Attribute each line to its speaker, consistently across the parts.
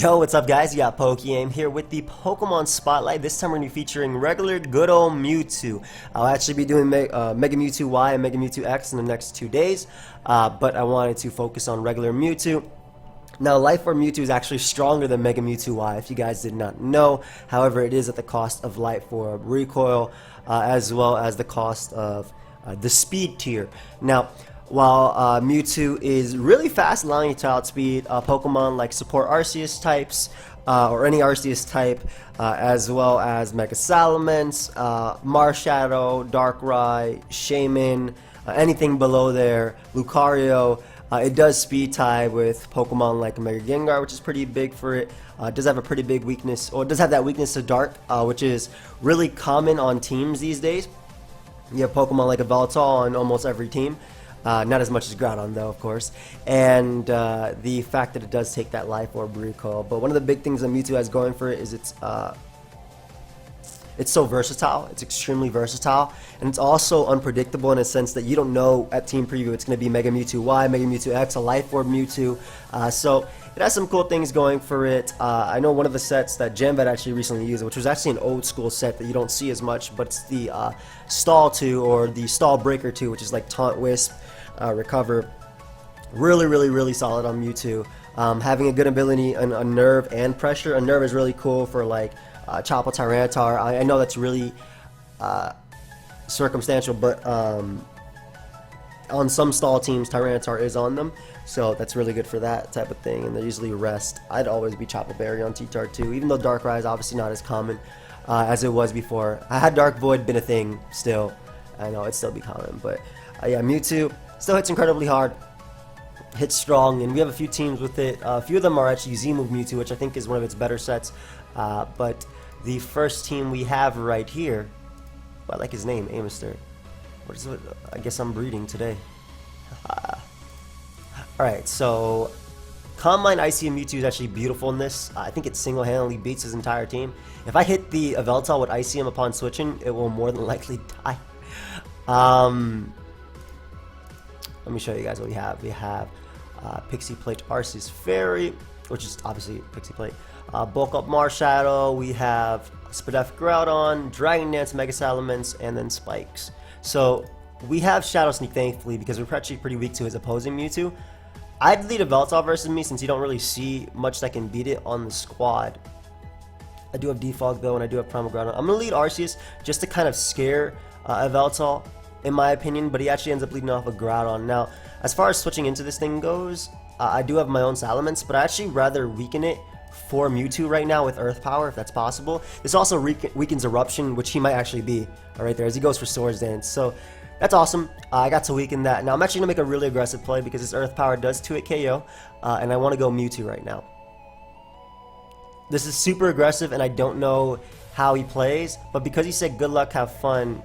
Speaker 1: Yo, what's up guys? You got PokeaimMD here with the Pokemon Spotlight. This time we're going to be featuring regular good old Mewtwo. I'll actually be doing Mega Mewtwo Y and Mega Mewtwo X in the next 2 days, but I wanted to focus on regular Mewtwo. Now, Life Orb Mewtwo is actually stronger than Mega Mewtwo Y, if you guys did not know. However, it is at the cost of Life Orb Recoil, as well as the cost of the Speed tier. Now, while Mewtwo is really fast, allowing you to outspeed Pokemon like support Arceus types, or any Arceus type, as well as Mega Salamence, Marshadow, Darkrai, Shaman, anything below there, Lucario. It does speed tie with Pokemon like Mega Gengar, which is pretty big for it. It does have a pretty big weakness, or it does have that weakness to Dark, which is really common on teams these days. You have Pokemon like a Yveltal on almost every team. Not as much as Groudon though, of course, and the fact that it does take that Life Orb Recoil. But one of the big things that Mewtwo has going for it is it's so versatile. It's extremely versatile, and it's also unpredictable in a sense that you don't know at Team Preview it's going to be Mega Mewtwo Y, Mega Mewtwo X, a Life Orb Mewtwo. So it has some cool things going for it. I know one of the sets that Jamvet actually recently used, which was actually an old school set that you don't see as much, but it's the Stall 2 or the Stall Breaker 2, which is like Taunt, Wisp, Recover. Really solid on Mewtwo. Having a good ability on Nerve and Pressure. A Nerve is really cool for like Chople Tyranitar. I know that's really circumstantial, but on some stall teams Tyranitar is on them, so that's really good for that type of thing, and they usually rest. I'd always be Chople Berry on T-Tar too, even though Darkrai is obviously not as common as it was before. Had Dark Void been a thing still, I know it'd still be common, but yeah, Mewtwo still hits incredibly hard, hits strong, and we have a few teams with it. A few of them are actually Z-Move Mewtwo, which I think is one of its better sets, but the first team we have right here, I like his name, Amister. What is it? I guess I'm breeding today. Alright, so Combine Icy Mewtwo is actually beautiful in this. I think it single-handedly beats his entire team. If I hit the Yveltal with Icyum upon switching, it will more than likely die. Let me show you guys what we have. We have Pixie Plate Arceus Fairy, which is obviously Pixie Plate. Bulk Up Marshadow, we have Spadef Groudon, Dragon Dance, Mega Salamence, and then Spikes. So we have Shadow Sneak, thankfully, because we're actually pretty weak to his opposing Mewtwo. I'd lead a Yveltal versus me since you don't really see much that can beat it on the squad. I do have Defog though, and I do have Primal Groudon. I'm going to lead Arceus just to kind of scare Yveltal, in my opinion, but he actually ends up leading off a Groudon. Now, as far as switching into this thing goes, I do have my own Salamence, but I actually rather weaken it for Mewtwo right now with Earth Power, if that's possible. This also weakens Eruption, which he might actually be right there as he goes for Swords Dance. So that's awesome. I got to weaken that. Now I'm actually going to make a really aggressive play because this Earth Power does 2-hit KO, and I want to go Mewtwo right now. This is super aggressive, and I don't know how he plays, but because he said good luck, have fun,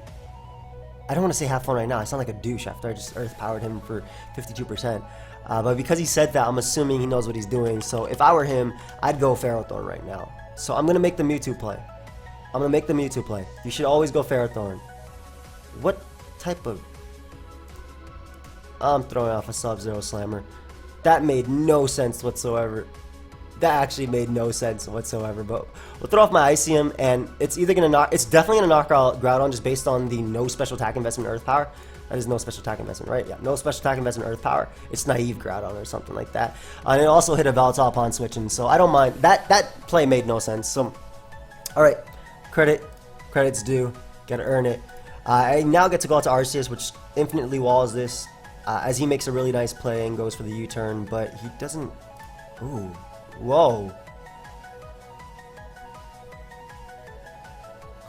Speaker 1: I don't want to say have fun right now. I sound like a douche after I just Earth Powered him for 52%. But because he said that, I'm assuming he knows what he's doing. So if I were him, I'd go Ferrothorn right now. So I'm going to make the Mewtwo play. I'm going to make the Mewtwo play. You should always go Ferrothorn. What type of... I'm throwing off a Sub-Zero Slammer. That made no sense whatsoever. That actually made no sense whatsoever. But we'll throw off my Icyum, and it's either going to knock... It's definitely going to knock out Groudon just based on the no special attack investment Earth Power. That is no special attack investment, right? Yeah, no special attack investment Earth Power. It's naive Groudon or something like that. And it also hit a Yveltal upon switching, so I don't mind. That play made no sense. So, alright, credit's due. Gotta earn it. I now get to go out to Arceus, which infinitely walls this, as he makes a really nice play and goes for the U-turn, but he doesn't... Ooh. Whoa.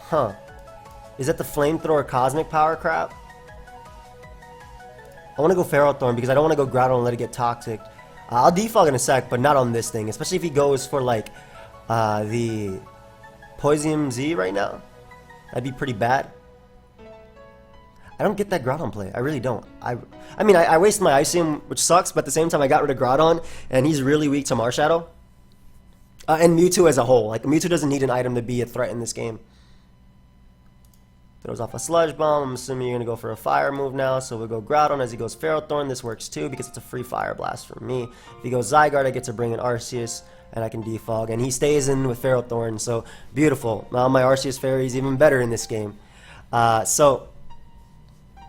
Speaker 1: Huh. Is that the Flamethrower Cosmic Power crap? I want to go Ferrothorn because I don't want to go Groudon and let it get toxic. I'll defog in a sec, but not on this thing. Especially if he goes for like the Poison Z right now. That'd be pretty bad. I don't get that Groudon play. I really don't. I mean, I wasted my Icyum, which sucks, but at the same time I got rid of Groudon, and he's really weak to Marshadow. And Mewtwo as a whole. Like, Mewtwo doesn't need an item to be a threat in this game. Throws off a Sludge Bomb. I'm assuming you're going to go for a fire move now. So we'll go Groudon as he goes Ferrothorn. This works too because it's a free Fire Blast for me. If he goes Zygarde, I get to bring in Arceus and I can defog. And he stays in with Ferrothorn. So beautiful. Now my Arceus Fairy is even better in this game. So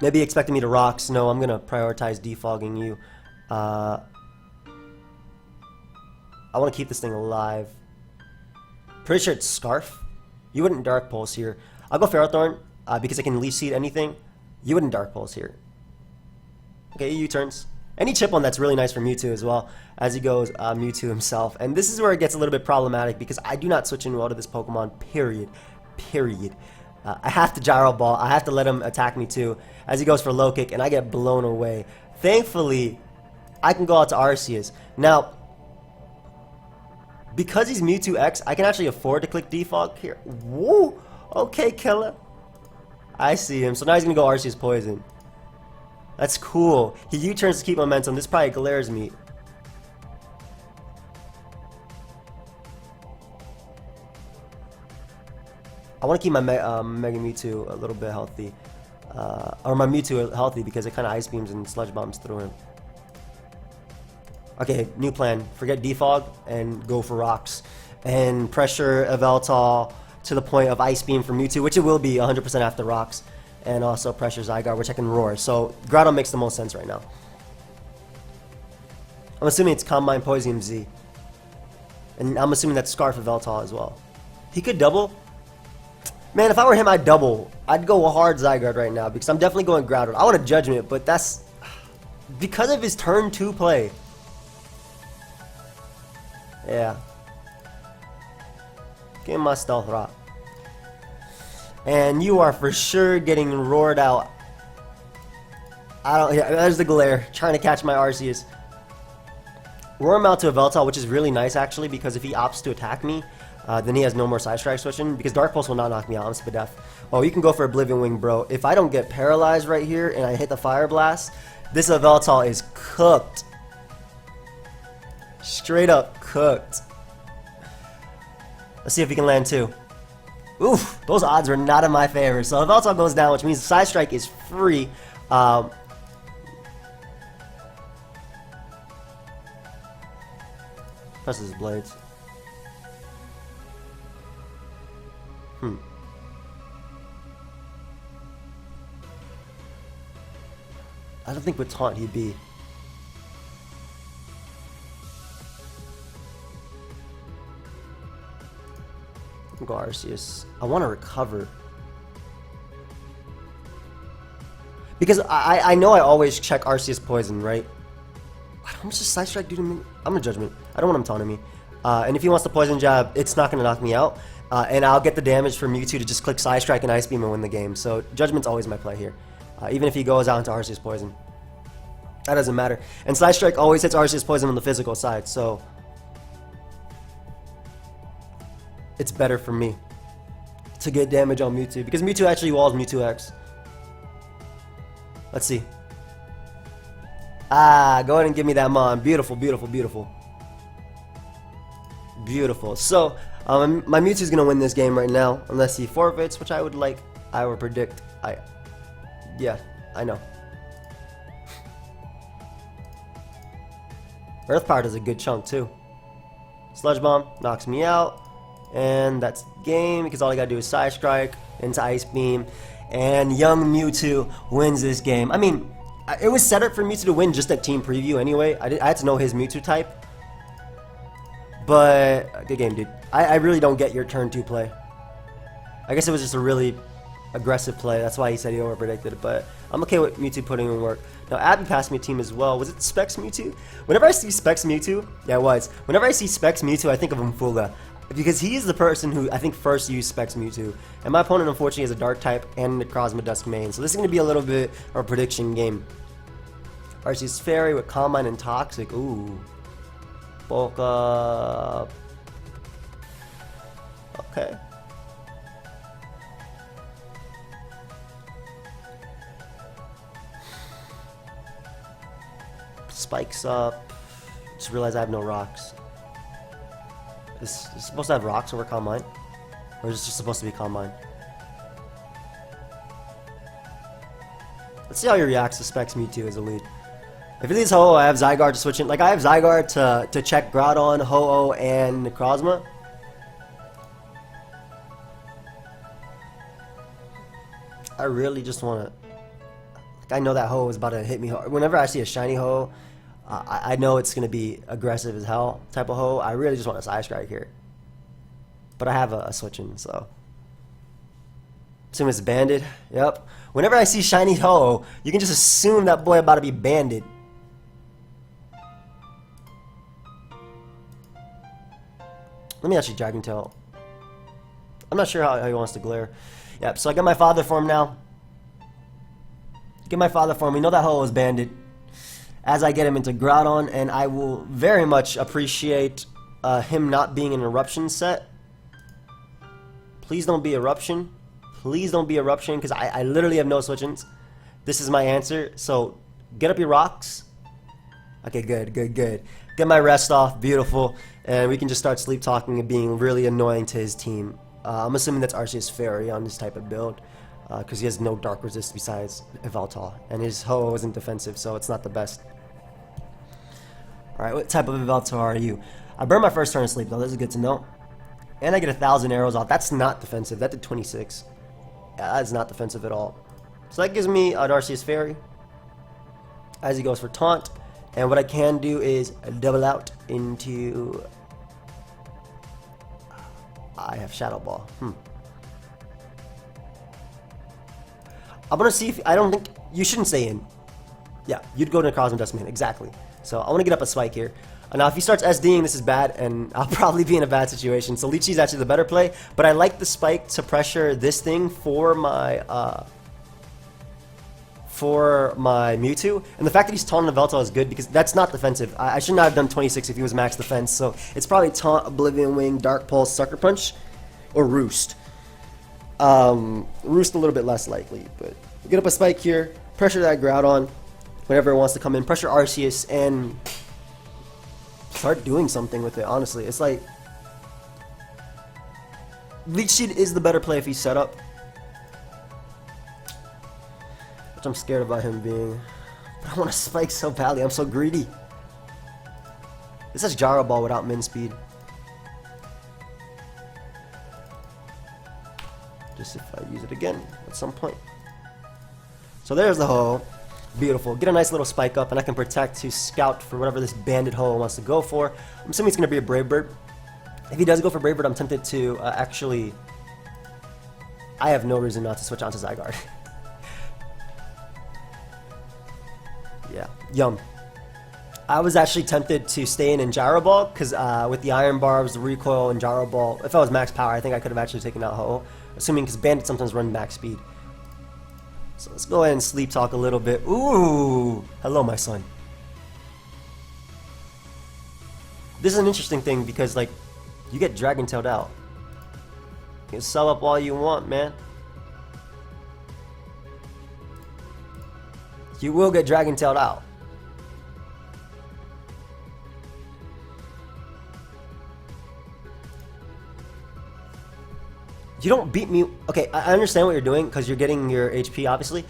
Speaker 1: maybe expecting me to rocks. No, I'm going to prioritize defogging you. I want to keep this thing alive. Pretty sure it's Scarf. You wouldn't Dark Pulse here. I'll go Ferrothorn because I can leaf seed anything. You wouldn't Dark Pulse here. Okay, U-turns. Any chip on that's really nice for Mewtwo as well, as he goes Mewtwo himself. And this is where it gets a little bit problematic because I do not switch in well to this Pokemon, period. Period. I have to Gyro Ball. I have to let him attack me too, as he goes for Low Kick, and I get blown away. Thankfully, I can go out to Arceus. Now, because he's Mewtwo X, I can actually afford to click defog here. Woo! Okay, killer. I see him. So now he's going to go Arceus Poison. That's cool. He U-turns to keep momentum. This probably glares me. I want to keep my Mega Mewtwo a little bit healthy. Or my Mewtwo healthy because it kind of Ice Beams and Sludge Bombs through him. Okay, new plan. Forget defog and go for rocks. And pressure Yveltal to the point of Ice Beam for Mewtwo, which it will be 100% after rocks. And also pressure Zygarde, which I can roar. So Groudon makes the most sense right now. I'm assuming it's Combine Poison Z. And I'm assuming that's Scarf Yveltal as well. He could double. Man, if I were him, I'd double. I'd go hard Zygarde right now because I'm definitely going Groudon. I want a Judgment, but that's because of his turn 2 play. Yeah. Give him my Stealth Rock. And you are for sure getting roared out. Yeah, there's the glare. Trying to catch my Arceus. Roar him out to Yveltal, which is really nice actually, because if he opts to attack me, then he has no more Side Strike switching, because Dark Pulse will not knock me out. I'm Spadef. Oh, you can go for Oblivion Wing, bro. If I don't get paralyzed right here and I hit the Fire Blast, this Yveltal is cooked. Straight up cooked. Let's see if he can land too. Oof, those odds were not in my favor. So Yveltal goes down, which means Side Strike is free. Presses his blades. I don't think with Taunt he'd be. Go Arceus. I want to recover. Because I know I always check Arceus Poison, right? How much does Side Strike do to me? I'm a Judgment. I don't want him taunting me. And if he wants to Poison Jab, it's not going to knock me out. And I'll get the damage for Mewtwo to just click Side Strike and Ice Beam and win the game. So Judgment's always my play here. Even if he goes out into Arceus Poison. That doesn't matter. And Side Strike always hits Arceus Poison on the physical side, so it's better for me to get damage on Mewtwo, because Mewtwo actually walls Mewtwo X. Let's see. Ah, go ahead and give me that Mon. Beautiful, beautiful, beautiful. Beautiful. So, my Mewtwo's going to win this game right now, unless he forfeits, which I would predict. Yeah, I know. Earth Power does a good chunk too. Sludge Bomb knocks me out. And that's game, because all I gotta do is Side Strike into Ice Beam. And young Mewtwo wins this game. I mean, it was set up for Mewtwo to win just at Team Preview anyway. I had to know his Mewtwo type. But, good game, dude. I really don't get your turn 2 play. I guess it was just a really aggressive play. That's why he said he overpredicted it. But I'm okay with Mewtwo putting in work. Now, Abby passed me a team as well. Was it Specs Mewtwo? Whenever I see Specs Mewtwo, yeah, it was. Whenever I see Specs Mewtwo, I think of Mfuga. Because he is the person who I think first used Specs Mewtwo. And my opponent, unfortunately, is a Dark type and the Necrozma Dusk main. So this is going to be a little bit of a prediction game. Arceus Fairy with Combine and Toxic. Ooh. Poke. Okay. Spikes up. Just realized I have no rocks. Is it supposed to have rocks over Calm Mind? Or is it just supposed to be Calm Mind? Let's see how he reacts to Specs Mewtwo as a lead. If it is Ho-Oh, I have Zygarde to switch in. Like, I have Zygarde to check Groudon, Ho-Oh, and Necrozma. I really just want to... Like, I know that Ho-Oh is about to hit me hard. Whenever I see a shiny Ho-Oh, I know it's going to be aggressive as hell type of Ho-Oh. I really just want a Side Strike here. But I have a switch in, so... Assume it's banded. Yep. Whenever I see shiny Ho-Oh, you can just assume that boy about to be banded. Let me actually Dragon Tail. I'm not sure how he wants to glare. Yep, so I got my father form now. Get my father form. We know that Ho-Oh is banded. As I get him into Groudon, and I will very much appreciate him not being an Eruption set. Please don't be Eruption. Please don't be Eruption, because I literally have no switch-ins. This is my answer, so get up your rocks. Okay, good, good, good. Get my rest off, beautiful, and we can just start sleep talking and being really annoying to his team. I'm assuming that's Arceus Fairy on this type of build, because he has no Dark Resist besides Yveltal, and his Ho-Oh isn't defensive, so it's not the best. Alright, what type of Yveltal are you? I burned my first turn of sleep, though. This is good to know. And I get 1,000 arrows off. That's not defensive. That did 26. Yeah, that's not defensive at all. So that gives me an Arceus Fairy as he goes for Taunt. And what I can do is double out into... I have Shadow Ball. I'm going to see if... I don't think... You shouldn't stay in. Yeah, you'd go to Necrozma Dustman. Exactly. So I want to get up a Spike here. Now, if he starts SDing, this is bad, and I'll probably be in a bad situation. So Leechy is actually the better play, but I like the Spike to pressure this thing for my Mewtwo. And the fact that he's taunting Yveltal is good, because that's not defensive. I should not have done 26 if he was max defense, so it's probably Taunt, Oblivion Wing, Dark Pulse, Sucker Punch, or Roost. Roost a little bit less likely, but get up a Spike here, pressure that Groudon whenever it wants to come in, pressure Arceus, and... start doing something with it, honestly. It's like... Leech Seed is the better play if he's set up. Which I'm scared about him being. But I want to Spike so badly. I'm so greedy. This has Gyro Ball without min speed. Just if I use it again at some point. So there's the Ho-Oh. Beautiful. Get a nice little Spike up, and I can protect to scout for whatever this banded Ho-Oh wants to go for. I'm assuming it's going to be a Brave Bird. If he does go for Brave Bird, I'm tempted to actually... I have no reason not to switch on to Zygarde. Yeah, yum. I was actually tempted to stay in Gyro Ball, because with the Iron Barbs, the recoil, and Gyro Ball, if I was max power, I think I could have actually taken out Ho-Oh. Assuming, because bandits sometimes run max speed. So let's go ahead and sleep talk a little bit. Ooh! Hello, my son. This is an interesting thing because, like, you get Dragon Tailed out. You can sell up all you want, man. You will get Dragon Tailed out. You don't beat me. Okay, I understand what you're doing because you're getting your HP, obviously.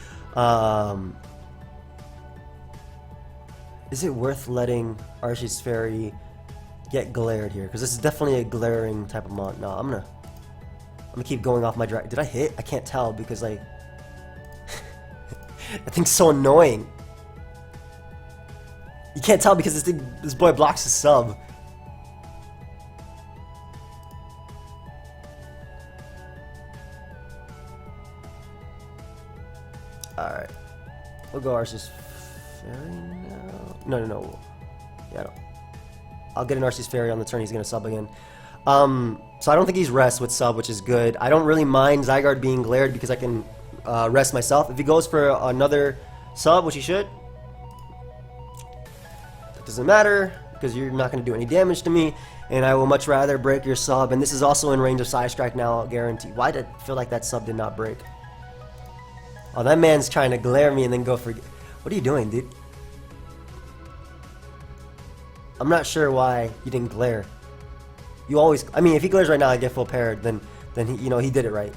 Speaker 1: Is it worth letting Arceus Fairy get glared here? Because this is definitely a glaring type of mon. No, I'm gonna keep going off my drag. Did I hit? I can't tell because like that thing's so annoying. You can't tell because this boy blocks his sub. Alright. We'll go Arceus Fairy now. No. Yeah, no. I'll get an Arceus Fairy on the turn he's going to sub again. So I don't think he's rest with sub, which is good. I don't really mind Zygarde being glared because I can rest myself. If he goes for another sub, which he should, that doesn't matter because you're not going to do any damage to me. And I will much rather break your sub. And this is also in range of Side Strike now, I'll guarantee. Why did I feel like that sub did not break? Oh, that man's trying to glare me and then go for... What are you doing, dude? I'm not sure why you didn't glare. You always... I mean, if he glares right now, I get full paired, then he, you know, he did it right.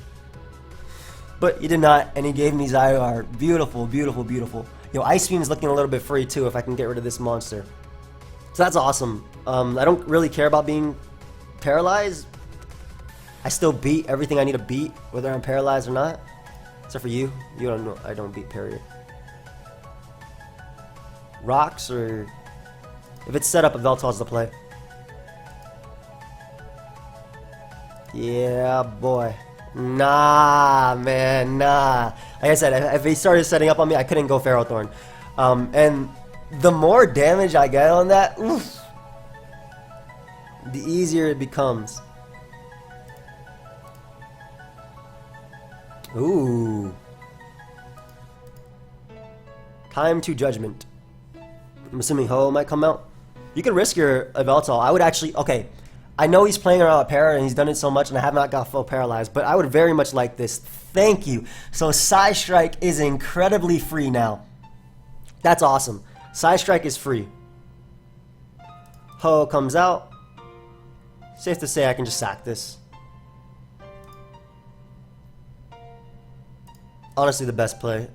Speaker 1: But he did not, and he gave me Zygarde. Beautiful, beautiful, beautiful. Yo, Ice Beam is looking a little bit free too if I can get rid of this monster. So that's awesome. I don't really care about being paralyzed. I still beat everything I need to beat, whether I'm paralyzed or not. Except for you. You don't know. I don't beat, period. Rocks, or if it's set up, Yveltal's the play. Yeah, boy. Nah, man, nah. Like I said, if he started setting up on me, I couldn't go Ferrothorn. And the more damage I get on that, oof, the easier it becomes. Ooh. Time to Judgment. I'm assuming Ho might come out. You can risk your Yveltal. I would actually... Okay, I know he's playing around with Para and he's done it so much and I have not got full paralyzed, but I would very much like this. Thank you. So Psy Strike is incredibly free now. That's awesome. Psy Strike is free. Ho comes out. Safe to say I can just sack this. Honestly, the best play.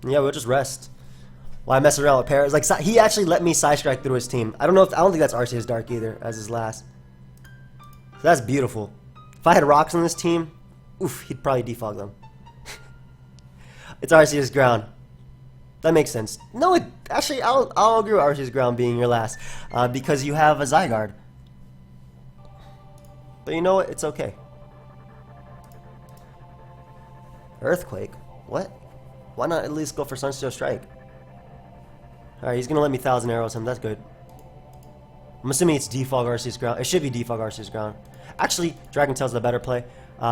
Speaker 1: Yeah, we'll just rest. Why mess around with Paras? Like, he actually let me Psy Strike through his team. I don't think that's Arceus Dark either as his last. So that's beautiful. If I had rocks on this team, oof, he'd probably defog them. It's Arceus Ground. That makes sense. No, actually, I'll agree with Arceus Ground being your last because you have a Zygarde. But you know what? It's okay. Earthquake? What? Why not at least go for Sunsteel Strike? Alright, he's gonna let me 1,000 arrows him. That's good. I'm assuming it's Defog Arceus Ground. It should be Defog Arceus Ground. Actually, Dragon Tail's the better play.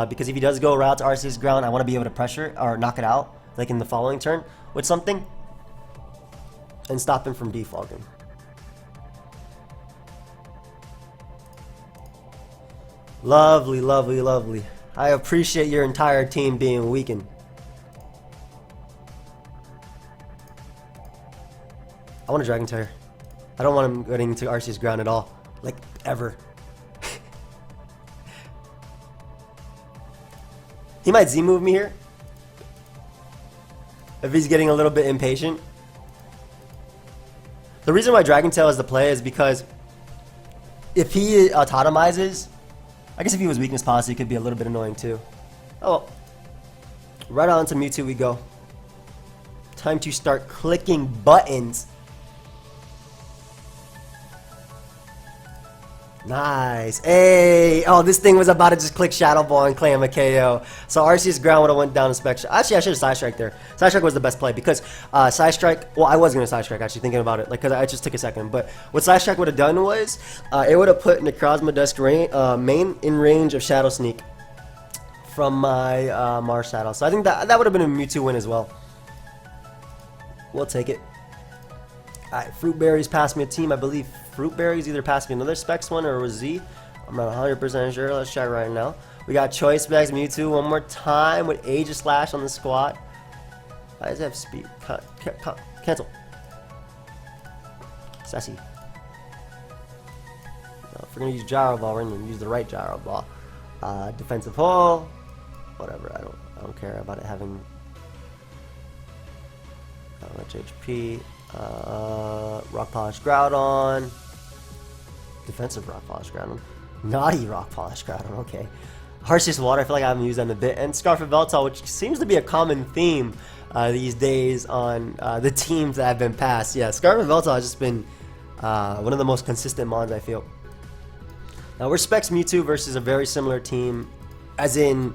Speaker 1: Because if he does go route to Arceus Ground, I want to be able to pressure or knock it out, like in the following turn, with something. And stop him from defogging. Lovely, lovely, lovely. I appreciate your entire team being weakened. I want a Dragon Tail. I don't want him getting into Arceus Ground at all. Like, ever. He might Z-move me here. If he's getting a little bit impatient. The reason why Dragon Tail is the play is because if he totemizes, I guess if he was Weakness Policy, it could be a little bit annoying too. Oh well. Right on to Mewtwo we go. Time to start clicking buttons. Nice. Hey! Oh, this thing was about to just click Shadow Ball and claim a KO. So Arceus Ground would have went down inspection. Actually, I should have Psy Strike there. Psy Strike was the best play because Psy Strike... Well, I was going to Psy Strike, actually, thinking about it. Like, because I just took a second. But what Psy Strike would have done was... it would have put Necrozma Dusk main in range of Shadow Sneak from my Marshadow. So I think that would have been a Mewtwo win as well. We'll take it. Alright, Fruit Berries passed me a team. I believe Fruit Berries either passed me another Specs one or it was Z. I'm not 100% sure. Let's check right now. We got Choice Specs Mewtwo one more time with Aegislash on the squad. Why does it have speed? Cancel. Sassy. If we're going to use Gyro Ball, we're going to use the right Gyro Ball. Defensive Hole. Whatever. I don't care about it having much HP. Rock Polish Groudon. Defensive Rock Polish Groudon. Naughty Rock Polish Groudon, okay. Arceus Water, I feel like I haven't used that in a bit. And Scarf of Yveltal, which seems to be a common theme these days on the teams that have been passed. Yeah, Scarf of Yveltal has just been one of the most consistent mons, I feel. Now, we're Specs Mewtwo versus a very similar team, as in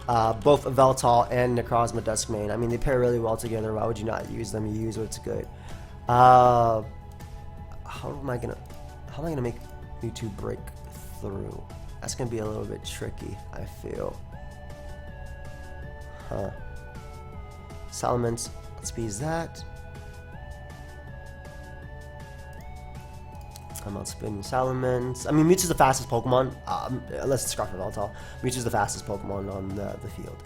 Speaker 1: both Yveltal and Necrozma Duskmane. I mean, they pair really well together. Why would you not use them? You use what's good. How am I gonna make Mewtwo break through? That's gonna be a little bit tricky, I feel. Salamence, let's use that. I'm outspinning Salamence. I mean, Mewtwo's the fastest Pokemon, unless it's Scarf of Yveltal. Mewtwo's the fastest Pokemon on the field.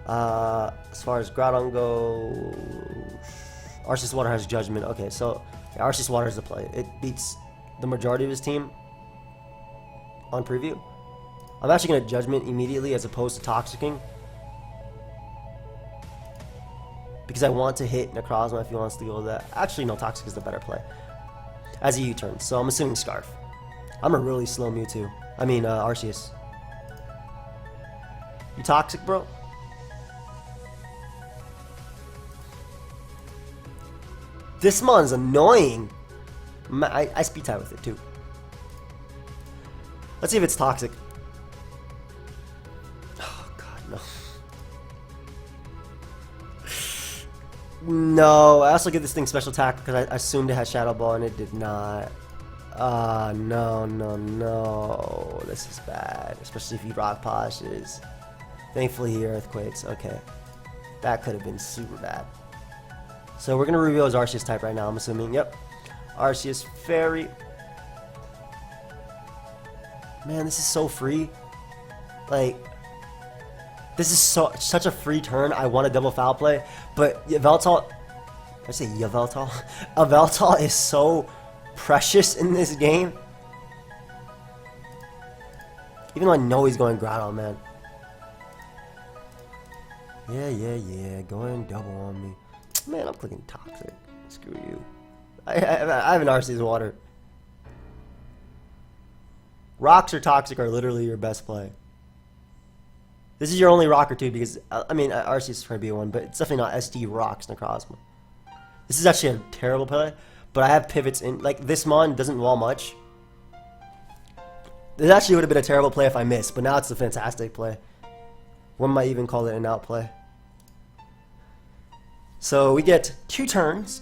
Speaker 1: As far as Groudon goes, Arceus Water has Judgment. Okay, so yeah, Arceus Water is the play. It beats the majority of his team on preview. I'm actually going to Judgment immediately as opposed to Toxicking. Because I want to hit Necrozma if he wants to go that. Actually, no, Toxic is the better play. As he U-turns, so I'm assuming Scarf. I'm a really slow Mewtwo. I mean, Arceus. You Toxic, bro? This mon's annoying. I speed tie with it too. Let's see if it's Toxic. Oh god, no. No, I also give this thing special attack because I assumed it had Shadow Ball and it did not. No. This is bad, especially if he Rock Poshes. Thankfully he Earthquakes. Okay, that could have been super bad. So we're gonna reveal his Arceus type right now. I'm assuming. Yep, Arceus Fairy. Man, this is so free. Like, this is such a free turn. I want a double foul play, but Yveltal. I say Yveltal. Yveltal is so precious in this game. Even though I know he's going Groudon, man. Yeah. Going double on me. Man, I'm clicking Toxic. Screw you. I have an Arceus Water. Rocks or Toxic are literally your best play. This is your only rock or two because, I mean, Arceus is going to be one, but it's definitely not SD Rocks Necrozma. This is actually a terrible play, but I have pivots in. Like, this Mon doesn't wall much. This actually would have been a terrible play if I missed, but now it's a fantastic play. One might even call it an out play. So we get 2 turns.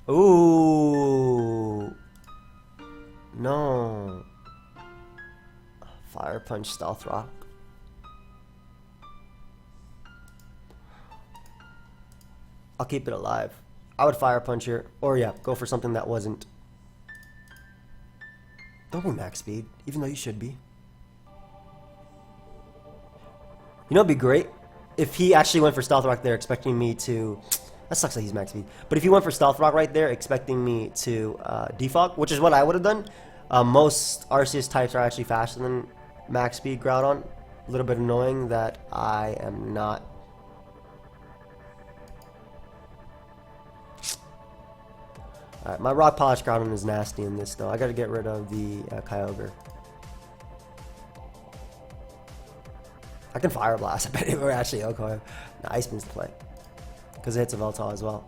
Speaker 1: Ooh. No. Fire Punch, Stealth Rock. I'll keep it alive. I would Fire Punch here. Or yeah, go for something that wasn't. Don't be max speed, even though you should be. You know what'd be great? If he actually went for Stealth Rock there, expecting me to... That sucks that he's max speed. But if he went for Stealth Rock right there, expecting me to defog, which is what I would have done. Most Arceus types are actually faster than max speed Groudon. A little bit annoying that I am not. Alright, my Rock Polish Groudon is nasty in this though. I gotta get rid of the Kyogre. I can Fire Blast. I bet it were actually okay. No, Ice Beam's the play. Because it hits a Yveltal as well.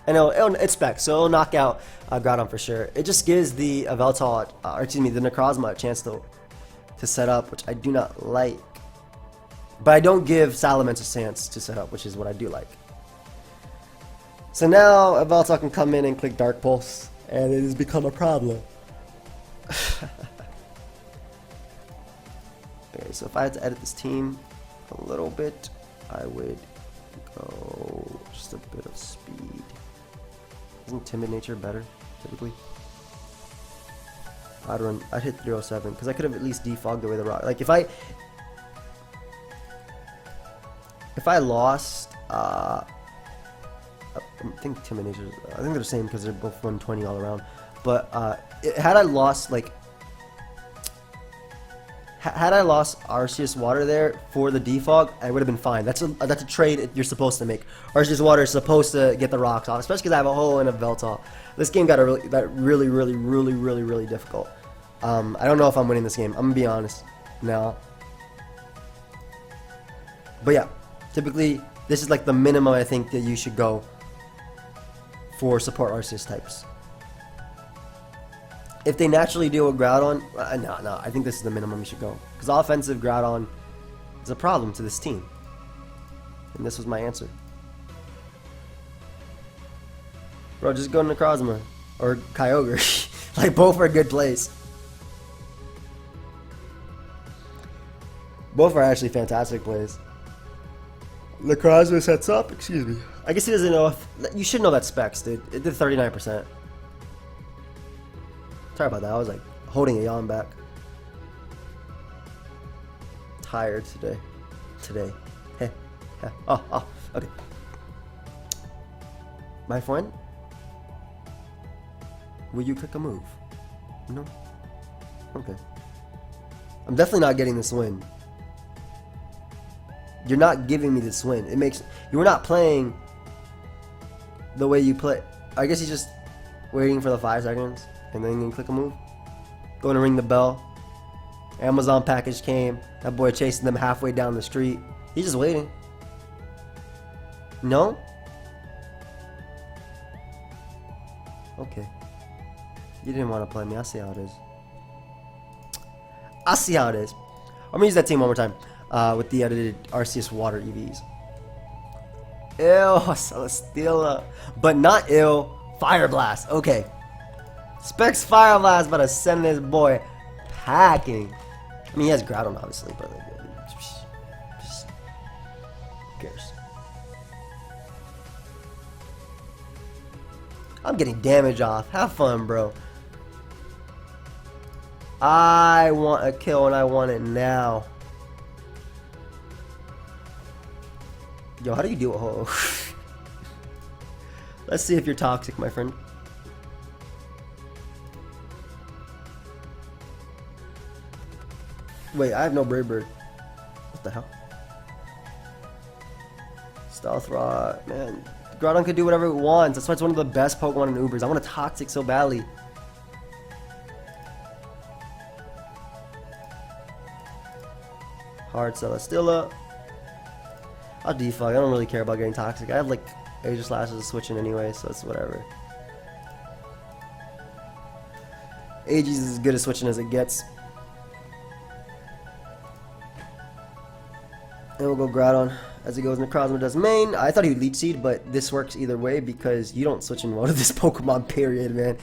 Speaker 1: And it's spec, so it'll knock out Groudon for sure. It just gives the Yveltal, or excuse me, the Necrozma a chance to set up, which I do not like. But I don't give Salamence a chance to set up, which is what I do like. So now Yveltal can come in and click Dark Pulse, and it has become a problem. Okay, so if I had to edit this team a little bit, I would go just a bit of speed. Isn't Timid Nature better, typically? I'd hit 307, because I could have at least defogged away the rock. Like, if I lost, I think Timid Nature, I think they're the same because they're both 120 all around. But had I lost, like, had I lost Arceus Water there for the defog, I would have been fine. That's a trade you're supposed to make. Arceus Water is supposed to get the rocks off, especially because I have a hole in a Yveltal. This game got really difficult. I don't know if I'm winning this game. I'm gonna be honest now. But yeah, typically this is like the minimum I think that you should go for support Arceus types. If they naturally deal with Groudon, no, I think this is the minimum you should go. Because offensive Groudon is a problem to this team. And this was my answer. Bro, just go to Necrozma. Or Kyogre. Like, both are good plays. Both are actually fantastic plays. Necrozma sets up, excuse me. I guess he doesn't know if... You should know that specs, dude. It did 39%. Sorry about that, I was like holding a yawn back. Tired today. Heh. Oh, okay. My friend, will you click a move? No? Okay. I'm definitely not getting this win. You're not giving me this win. It makes... You were not playing the way you play. I guess he's just waiting for the 5 seconds. And then you can click a move. Going to ring the bell. Amazon package came. That boy chasing them halfway down the street. He's just waiting. No? Okay. You didn't want to play me. I see how it is. I see how it is. I'm going to use that team one more time. With the edited Arceus Water EVs. Ew, Celesteela. But not ew. Fire Blast. Okay. Specs Fire Blast about to send this boy packing. I mean, he has Groudon, obviously, but just who cares? I'm getting damage off. Have fun, bro. I want a kill and I want it now. Yo, how do you deal with Ho? Let's see if you're toxic, my friend. Wait, I have no Brave Bird. What the hell? Stealth Rod, man. Groudon could do whatever it wants. That's why it's one of the best Pokemon in Ubers. I want a Toxic so badly. Hard Celesteela. I'll defog. I don't really care about getting Toxic. I have like Aegislashes switching anyway, so it's whatever. Aegis is as good at switching as it gets. And we'll go Groudon as he goes Necrozma does main. I thought he would Leech Seed, but this works either way because you don't switch in well to this Pokemon, period, man.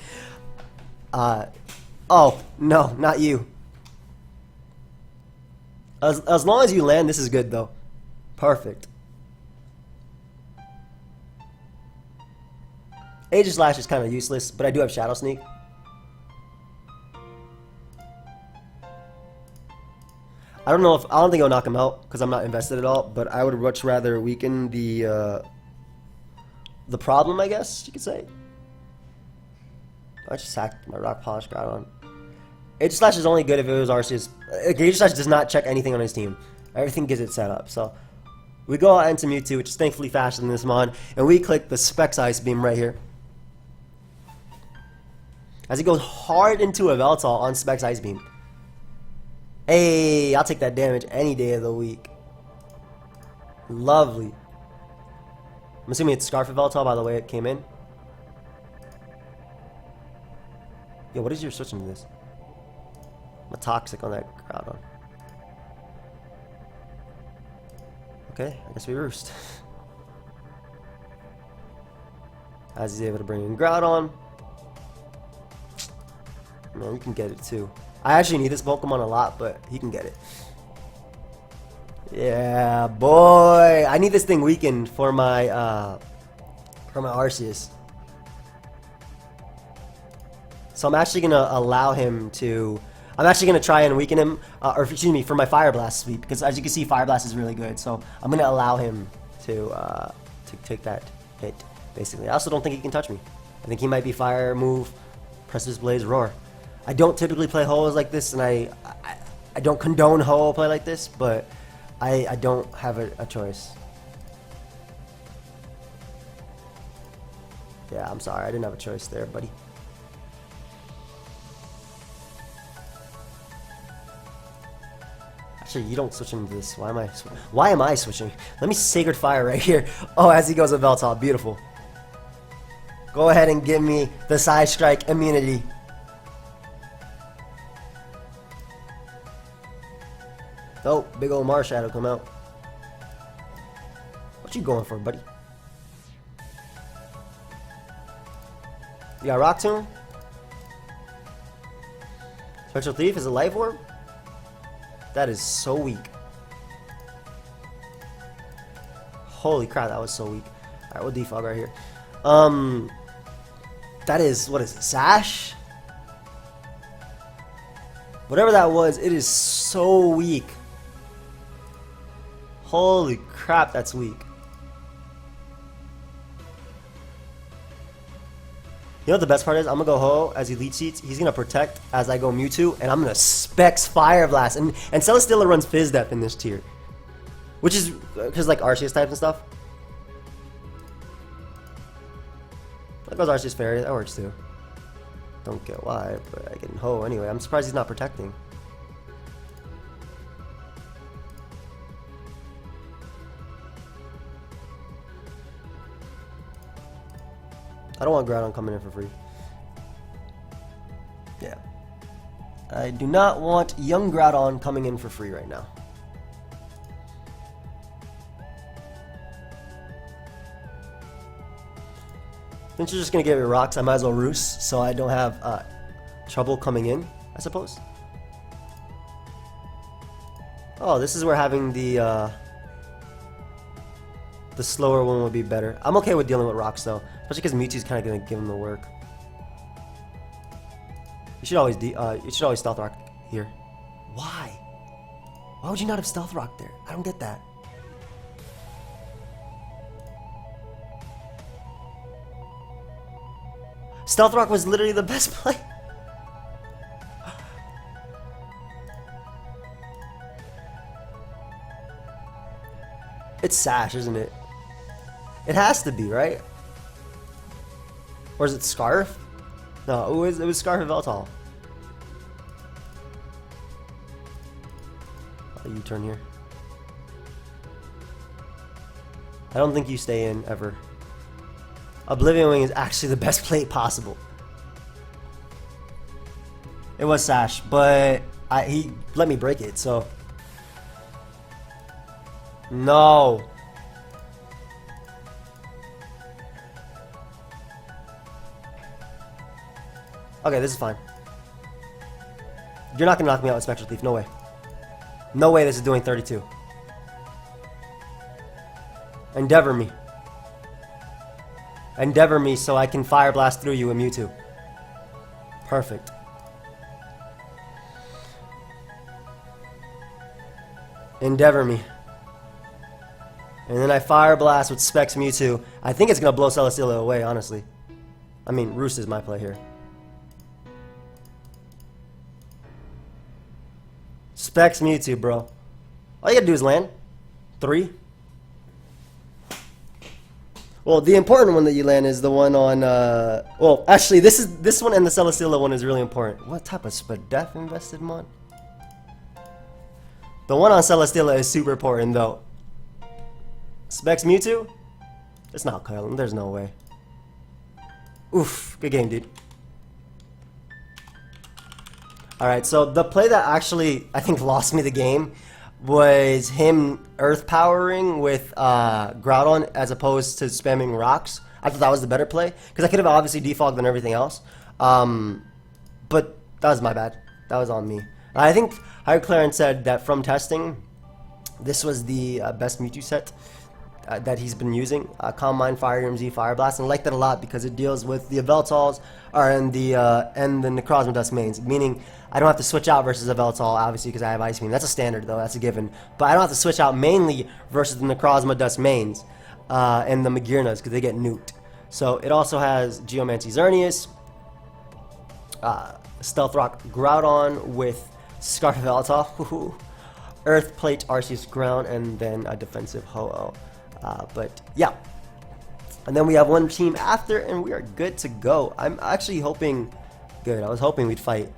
Speaker 1: Oh, no, not you. As long as you land, this is good, though. Perfect. Aegislash is kind of useless, but I do have Shadow Sneak. I don't think it'll knock him out because I'm not invested at all, but I would much rather weaken the problem, I guess you could say. I just sacked my Rock Polish Groudon. Aegislash is only good if it was Arceus. Aegislash does not check anything on his team. Everything gets it set up. So we go out into Mewtwo, which is thankfully faster than this mod, and we click the Specs Ice Beam right here. As he goes hard into a Veltal on Specs Ice Beam. Hey, I'll take that damage any day of the week. Lovely. I'm assuming it's Scarf of Veltal by the way it came in. Yo, what is your switching to this? I'm a Toxic on that Groudon. Okay, I guess we roost. As he's able to bring in Groudon. Man, you can get it too. I actually need this Pokemon a lot, but he can get it. Yeah, boy. I need this thing weakened for my Arceus. So I'm actually gonna allow him to. I'm actually gonna try and weaken him, or excuse me, for my Fire Blast sweep, because as you can see, Fire Blast is really good. So I'm gonna allow him to take that hit. Basically, I also don't think he can touch me. I think he might be Fire move, Precipice Blaze, Roar. I don't typically play Ho-Ohs like this, and I don't condone Ho-Oh play like this, but I don't have a choice. Yeah, I'm sorry, I didn't have a choice there, buddy. Actually, you don't switch into this. Why am I switching? Let me Sacred Fire right here. Oh, as he goes with Veltal, beautiful. Go ahead and give me the Side Strike immunity. Oh, big old Marshadow come out. What you going for, buddy? You got Rock Tomb? Spectral Thief is a Life Orb? That is so weak. Holy crap, that was so weak. Alright, we'll defog right here. That is, what is it, Sash? Whatever that was, it is so weak. Holy crap, that's weak. You know what the best part is? I'm gonna go Ho as he lead seats. He's gonna protect as I go Mewtwo, and I'm gonna Specs Fire Blast. And Celesteela runs Fizz Def in this tier, which is because like Arceus types and stuff. That goes Arceus Fairy. That works too. Don't get why, but I get Ho anyway. I'm surprised he's not protecting. I don't want Groudon coming in for free. Yeah. I do not want young Groudon coming in for free right now. Since you're just going to give me rocks, I might as well roost so I don't have trouble coming in, I suppose. Oh, this is where having the slower one would be better. I'm okay with dealing with rocks though, especially because Mewtwo's kind of going to give him the work. You should always Stealth Rock here. Why? Why would you not have Stealth Rock there? I don't get that. Stealth Rock was literally the best play. It's Sash, isn't it? It has to be, right? Or is it Scarf? No, it was Scarf and Veltal. U-turn here. I don't think you stay in ever. Oblivion Wing is actually the best play possible. It was Sash, but he let me break it, so. No. Okay, this is fine. You're not gonna knock me out with Spectral Thief, no way. No way this is doing 32. Endeavor me. Endeavor me so I can Fire Blast through you in Mewtwo. Perfect. Endeavor me. And then I Fire Blast with Specs Mewtwo. I think it's gonna blow Celesteela away, honestly. I mean, Roost is my play here. Specs Mewtwo, bro. All you gotta do is land. 3. Well, the important one that you land is the one on, well, actually, this one and the Celesteela one is really important. What type of Spadef invested mon? The one on Celesteela is super important, though. Specs Mewtwo? It's not Kylan, there's no way. Oof, good game, dude. Alright, so the play that actually, I think, lost me the game was him Earth Powering with Groudon as opposed to spamming rocks. I thought that was the better play, because I could have obviously defogged and everything else. But that was my bad. That was on me. I think Higher Clarence said that from testing, this was the best Mewtwo set that he's been using. Calm Mind, Fire EMZ, Fire Blast, and I like that a lot because it deals with the Yveltals and the Necrozma Dust mains, meaning I don't have to switch out versus a Yveltal, obviously, because I have Ice Beam. That's a standard, though. That's a given. But I don't have to switch out mainly versus the Necrozma Dust mains and the Magirnas, because they get nuked. So it also has Geomancy Xerneas, Stealth Rock Groudon with Scarf of Yveltal, Earth Plate Arceus Ground, and then a defensive Ho-Oh. But yeah. And then we have one team after, and we are good to go. I'm actually hoping... Good. I was hoping we'd fight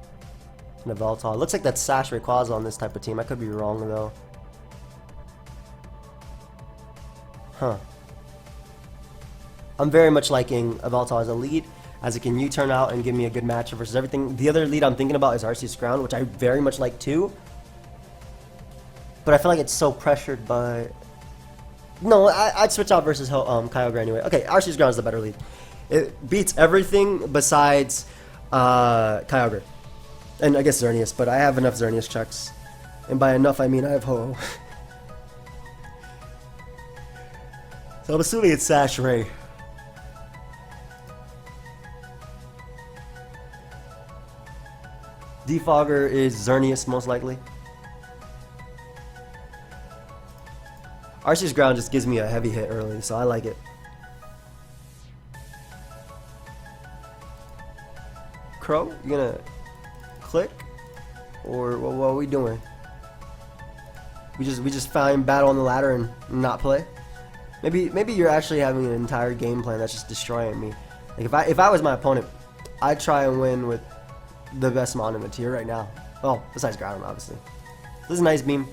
Speaker 1: Yveltal. It looks like that's Sash Rayquaza on this type of team. I could be wrong, though. Huh. I'm very much liking Yveltal as a lead, as it can U-turn out and give me a good matchup versus everything. The other lead I'm thinking about is Arceus Ground, which I very much like too. But I feel like it's so pressured by... No, I'd switch out versus Kyogre anyway. Okay, Arceus Ground is the better lead. It beats everything besides Kyogre. And I guess Xerneas, but I have enough Xerneas checks. And by enough, I mean I have Ho-Oh. So I'm assuming it's Sash Ray. Defogger is Xerneas, most likely. Arceus Ground just gives me a heavy hit early, so I like it. Crow? You gonna click? Or what are we doing? We just find battle on the ladder and not play? Maybe you're actually having an entire game plan that's just destroying me. Like if I was my opponent, I'd try and win with the best mon in the tier right now. Well, besides Groudon, obviously. This is a nice beam.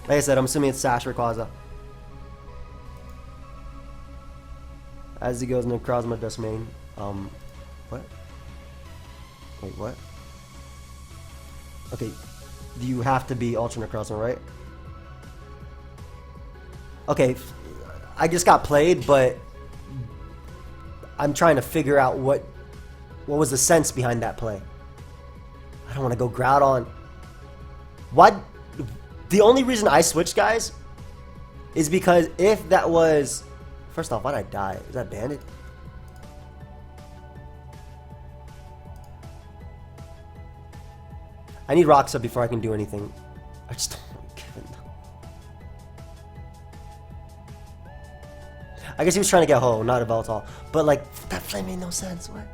Speaker 1: Like I said, I'm assuming it's Sash Rayquaza. As he goes into Necrozma Dust Main. What? Wait, what? Okay, you have to be Ultra Necrozma, right? Okay, I just got played, but I'm trying to figure out what was the sense behind that play. I don't want to go Groudon. What? The only reason I switched, guys, is because if that was... First off, why'd I die? Is that Bandit? I need Rocks up before I can do anything. I just don't want to give it. I guess he was trying to get Ho, not a Veltal. But, like, that play made no sense. What?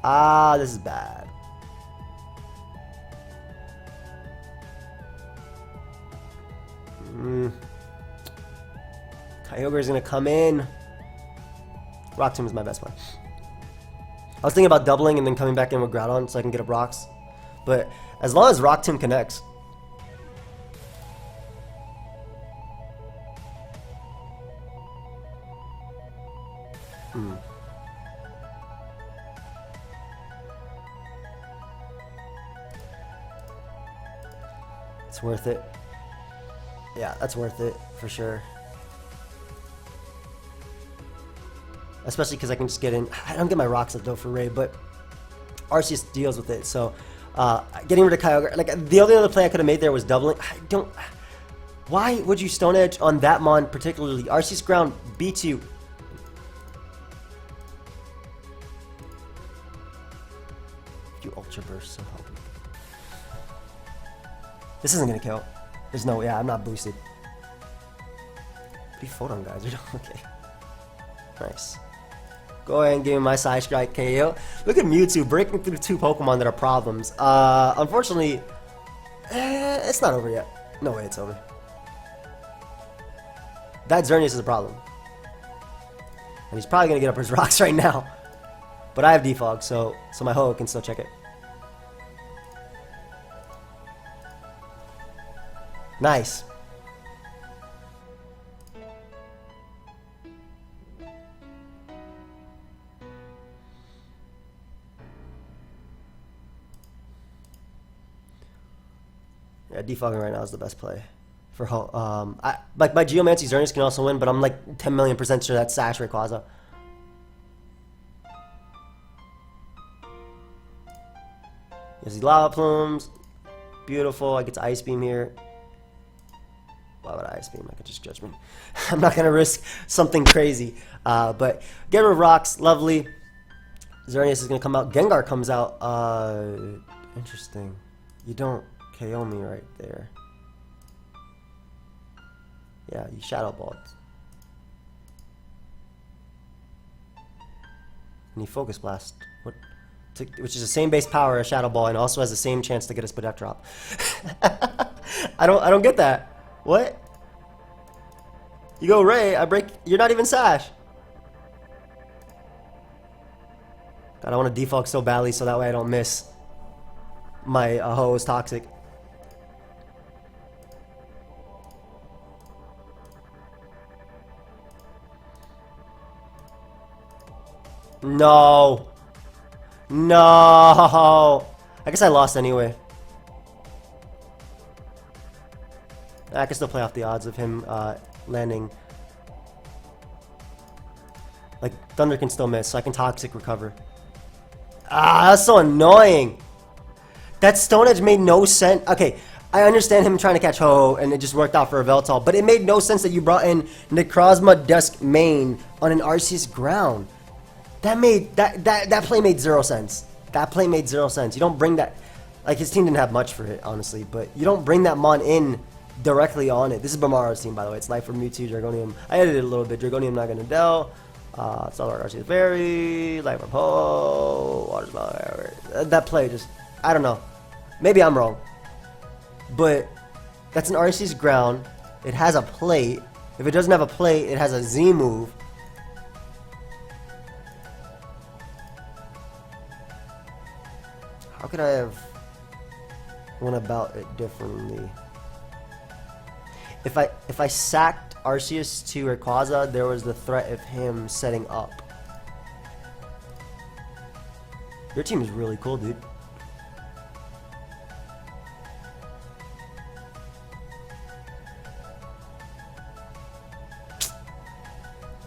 Speaker 1: Ah, this is bad. Kyogre is going to come in. Rock Tomb is my best play. I was thinking about doubling and then coming back in with Groudon so I can get up Rocks. But as long as Rock Tomb connects. It's worth it. Yeah, that's worth it for sure. Especially because I can just get in. I don't get my Rocks up though for Ray, but Arceus deals with it. So getting rid of Kyogre, like the only other play I could have made there was doubling. I don't. Why would you Stone Edge on that mon particularly? Arceus Ground beats you. You Ultra Burst, so help me. This isn't gonna kill. There's no. Yeah, I'm not boosted. Pretty Photon guys. Okay. Nice. Go ahead and give me my Side Strike KO. Look at Mewtwo breaking through two Pokemon that are problems. Unfortunately, it's not over yet. No way it's over. That Xerneas is a problem. And he's probably going to get up his Rocks right now. But I have Defog, so my Ho can still check it. Nice. Yeah, defogging right now is the best play for Ho. Like my Geomancy Xerneas can also win, but I'm like 10 million % sure that's Sash Rayquaza. There's the Lava Plumes. Beautiful. I get to Ice Beam here. Why would I Ice Beam? I could just Judge Me. I'm not going to risk something crazy. But get rid of Rocks. Lovely. Xerneas is going to come out. Gengar comes out. Interesting. You don't KO me right there. Yeah, you Shadow Balled. And you Focus Blast. What? Which is the same base power as Shadow Ball and also has the same chance to get a Spadef drop. I don't get that. What? You go Ray, I break. You're not even Sash. God, I want to defog so badly so that way I don't miss. My Ho is toxic. No. No. I guess I lost anyway. I can still play off the odds of him landing. Like, Thunder can still miss, so I can Toxic recover. Ah, that's so annoying. That Stone Edge made no sense. Okay, I understand him trying to catch Ho, and it just worked out for a Veltal, but it made no sense that you brought in Necrozma Dusk Main on an Arceus ground. That play made zero sense. That play made zero sense. You don't bring that. Like, his team didn't have much for it, honestly, but you don't bring that mon in directly on it. This is Bamaro's team, by the way. It's Life for Mewtwo, Dragonium. I edited it a little bit. Dragonium not gonna Del. Salvador Arceus Fairy, Life of Ho, Water Spout. That play just, I don't know. Maybe I'm wrong. But that's an Arceus ground. It has a plate. If it doesn't have a plate, it has a Z move. How could I have went about it differently? If I sacked Arceus to Rayquaza, there was the threat of him setting up. Your team is really cool, dude.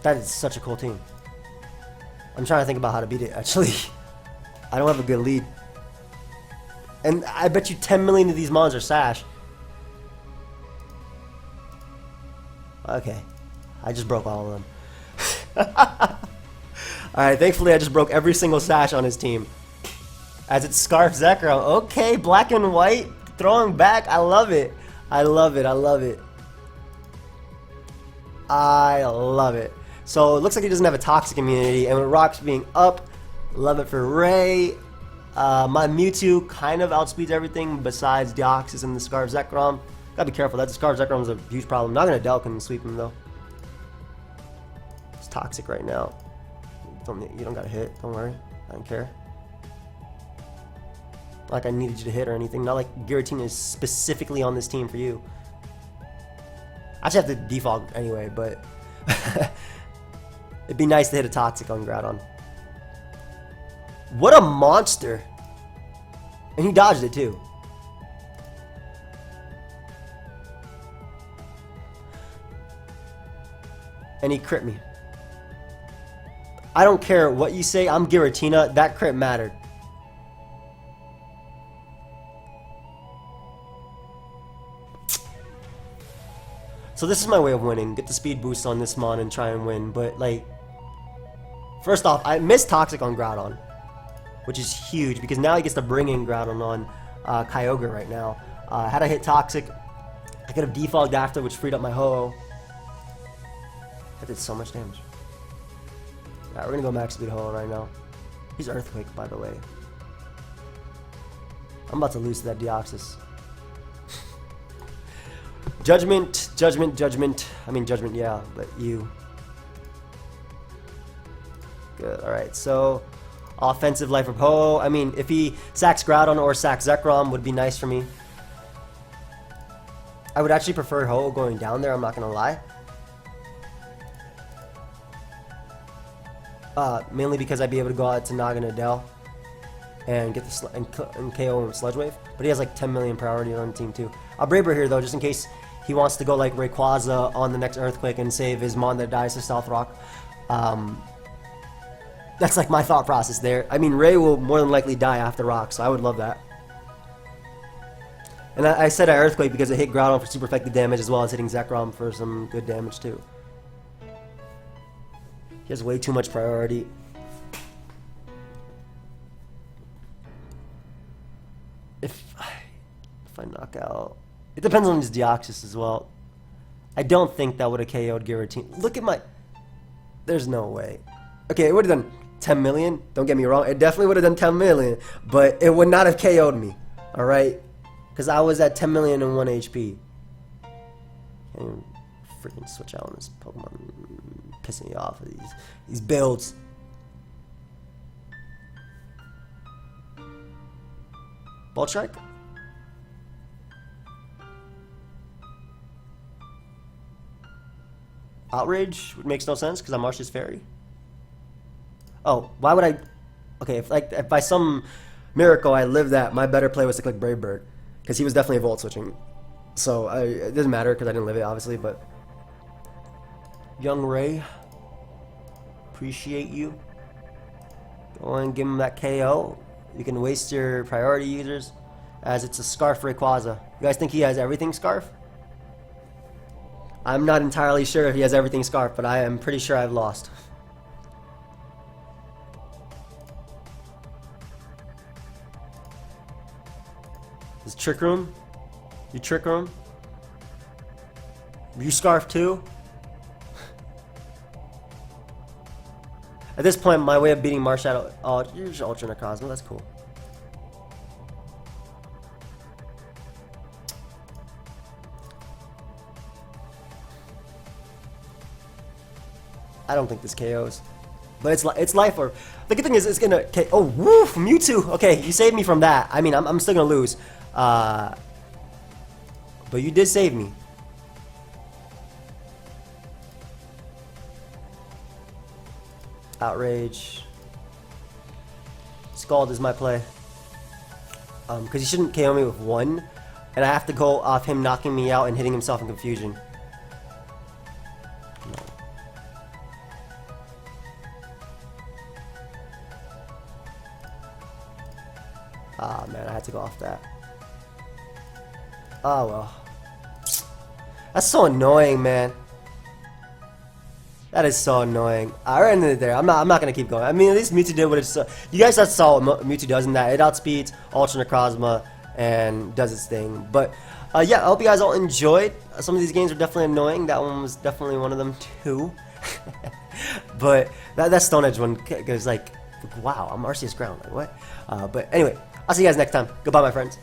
Speaker 1: That is such a cool team. I'm trying to think about how to beat it, actually. I don't have a good lead. And I bet you 10 million of these mons are Sash. Okay. I just broke all of them. Alright, thankfully I just broke every single Sash on his team. As it's Scarf Zekrom. Okay, black and white. Throwing back. I love it. I love it. I love it. I love it. So it looks like he doesn't have a toxic immunity. And with rocks being up, love it for Ray. My Mewtwo kind of outspeeds everything besides Deoxys and the Scarf Zekrom. Gotta be careful. That Scarf Zekrom is a huge problem. Not gonna Delk and sweep him though. It's toxic right now. You don't gotta hit. Don't worry. I don't care. Not like I needed you to hit or anything. Not like Giratina is specifically on this team for you. I actually have to defog anyway, but it'd be nice to hit a toxic on Groudon. What a monster! And he dodged it too. And he crit me. I don't care what you say, I'm Giratina. That crit mattered. So this is my way of winning. Get the speed boost on this mon and try and win. But like, first off, I missed Toxic on Groudon, which is huge because now he gets to bring in Groudon on Kyogre right now. Had I hit Toxic, I could have defogged after, which freed up my Ho-Oh. That did so much damage. Alright, we're gonna go max speed Ho-Oh right now. He's Earthquake, by the way. I'm about to lose to that Deoxys. Judgment, judgment, judgment. I mean judgment, yeah, but you. Good, alright, so offensive Life of Ho. I mean, if he sacks Groudon or sacks Zekrom would be nice for me. I would actually prefer Ho going down there, I'm not gonna lie. Mainly because I'd be able to go out to Naga and Adele and get the and KO him with Sludge Wave. But he has like 10 million priority on the team too. I'll Braver here though, just in case he wants to go like Rayquaza on the next Earthquake and save his mon that dies to Stealth Rock. That's like my thought process there. I mean, Ray will more than likely die after Rock, so I would love that. And I said I Earthquake because it hit Groudon for super effective damage as well as hitting Zekrom for some good damage too. He has way too much priority. If I knock out... It depends on his Deoxys as well. I don't think that would have KO'd Giratina. Look at my... There's no way. Okay, it would have done 10 million. Don't get me wrong. It definitely would have done 10 million. But it would not have KO'd me. Alright? Because I was at 10 million and 1 HP. Can't even freaking switch out on this Pokemon. Pissing me off with these builds. Ball Strike? Outrage, which makes no sense because I'm Arceus Fairy. Oh, why would I? Okay, if by some miracle I lived that, my better play was to click Brave Bird because he was definitely Volt switching. So it doesn't matter because I didn't live it obviously, but Young Ray, appreciate you. Go and give him that KO. You can waste your priority users as it's a Scarf Rayquaza. You guys think he has everything Scarf? I'm not entirely sure if he has everything Scarf, but I am pretty sure I've lost. Is Trick Room? You Trick Room? You Scarf too? At this point, my way of beating Marshadow... Oh, you're just Ultra Necrozma. That's cool. I don't think this KOs. But it's life orb. The good thing is it's gonna... Oh, woof! Mewtwo! Okay, you saved me from that. I mean, I'm still gonna lose. But you did save me. Outrage. Scald is my play. Because he shouldn't KO me with one. And I have to go off him knocking me out and hitting himself in confusion. No. Ah, man, I had to go off that. Oh, well. That's so annoying, man. That is so annoying. I ended it there. I'm not gonna keep going. I mean, at least Mewtwo did what it's. You guys saw what Mewtwo does in that. It outspeeds Ultra Necrozma and does its thing. But yeah, I hope you guys all enjoyed. Some of these games are definitely annoying. That one was definitely one of them too. But that Stone Edge one goes like, wow, I'm Arceus ground. Like what? But anyway, I'll see you guys next time. Goodbye, my friends.